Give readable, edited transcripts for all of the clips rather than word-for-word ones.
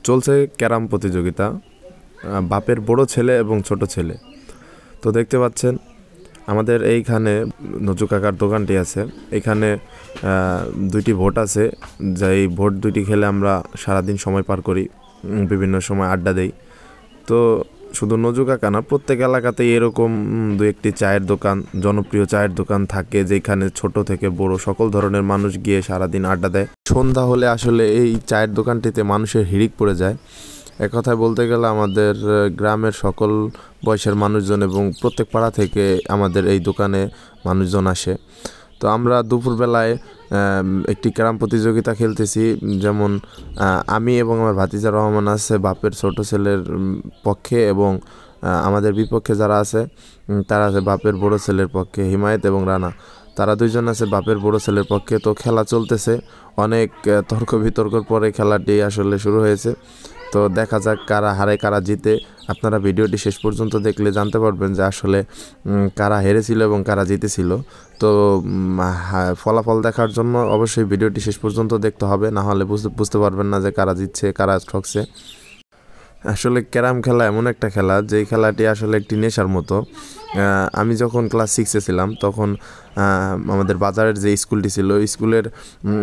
চলছে ক্যারাম প্রতিযোগিতা, বাপের বড় ছেলে এবং ছোট ছেলে। তো দেখতে পাচ্ছেন আমাদের এইখানে নজু কাকার দোকানটি আছে। এখানে দুইটি ভোট আছে, যেই ভোট দুইটি খেলে আমরা সারাদিন সময় পার করি, বিভিন্ন সময় আড্ডা দেই। তো শুধু নজু কাকা না, প্রত্যেক এলাকাতেই এরকম দু একটি চায়ের দোকান, জনপ্রিয় চায়ের দোকান থাকে, যেখানে ছোট থেকে বড় সকল ধরনের মানুষ গিয়ে সারাদিন আড্ডা দেয়। সন্ধ্যা হলে আসলে এই চায়ের দোকানটিতে মানুষের হিড়িক পড়ে যায়। এক কথায় বলতে গেলে আমাদের গ্রামের সকল বয়সের মানুষজন এবং প্রত্যেক পাড়া থেকে আমাদের এই দোকানে মানুষজন আসে। তো আমরা দুপুরবেলায় একটি ক্যারাম প্রতিযোগিতা খেলতেছি। যেমন আমি এবং আমার ভাতিজা রহমান আছে বাপের ছোট ছেলের পক্ষে, এবং আমাদের বিপক্ষে যারা আছে তারা আছে বাপের বড় ছেলের পক্ষে, হিমায়েত এবং রানা। তারা দুইজন আছে বাপের বড় ছেলের পক্ষে। তো খেলা চলতেছে, অনেক তর্ক বিতর্কর পরে খেলাটি আসলে শুরু হয়েছে। তো দেখা যাক কারা হারে কারা জিতে। আপনারা ভিডিওটি শেষ পর্যন্ত দেখলে জানতে পারবেন যে আসলে কারা হেরেছিল এবং কারা জিতেছিল। তো ফলাফল দেখার জন্য অবশ্যই ভিডিওটি শেষ পর্যন্ত দেখতে হবে, না হলে বুঝতে পারবেন না যে কারা জিতছে কারা ঠকছে। আসলে ক্যারাম খেলা এমন একটা খেলা, যেই খেলাটি আসলে একটি নেশার মতো। আমি যখন ক্লাস 6-এ ছিলাম তখন আমাদের বাজারের যে স্কুলটি ছিল, স্কুলের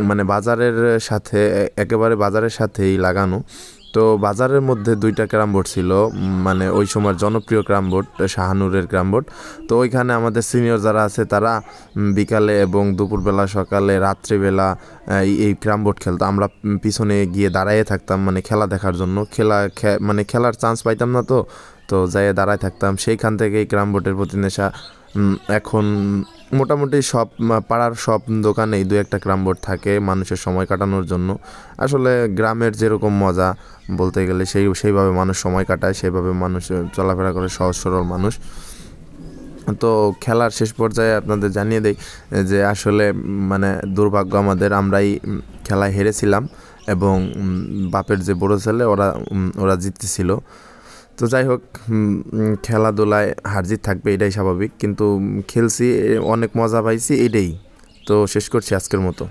মানে বাজারের সাথে, একেবারে বাজারের সাথেই লাগানো। তো বাজারের মধ্যে দুইটা ক্যারাম বোর্ড ছিল, মানে ওই সময়ের জনপ্রিয় ক্যারাম বোর্ড, শাহানুরের ক্যারাম বোর্ড। তো ওইখানে আমাদের সিনিয়র যারা আছে তারা বিকালে এবং দুপুরবেলা, সকালে, রাত্রিবেলা এই ক্যারাম বোর্ড খেলতো। আমরা পিছনে গিয়ে দাঁড়াইয়ে থাকতাম, মানে খেলা দেখার জন্য। মানে খেলার চান্স পাইতাম না, তো যাইয়ে দাঁড়ায় থাকতাম। সেইখান থেকে এই ক্যারাম বোর্ডের প্রতি নেশা। এখন মোটামুটি সব পাড়ার সব দোকানেই দু একটা ক্যারাম বোর্ড থাকে মানুষের সময় কাটানোর জন্য। আসলে গ্রামের যেরকম মজা বলতে গেলে সেইভাবে মানুষ সময় কাটায়, সেইভাবে মানুষ চলাফেরা করে, সহজ সরল মানুষ। তো খেলার শেষ পর্যায়ে আপনাদের জানিয়ে দেই যে আসলে মানে দুর্ভাগ্য আমাদের, আমরাই খেলায় হেরেছিলাম এবং বাপের যে বড় ছেলে ওরা জিততেছিল। তো যাই হোক, খেলাধুলায় হারজিত থাকবে, এটাই স্বাভাবিক, কিন্তু খেলছি, অনেক মজা পাইছি, এটাই। তো শেষ করছি আজকের মতো।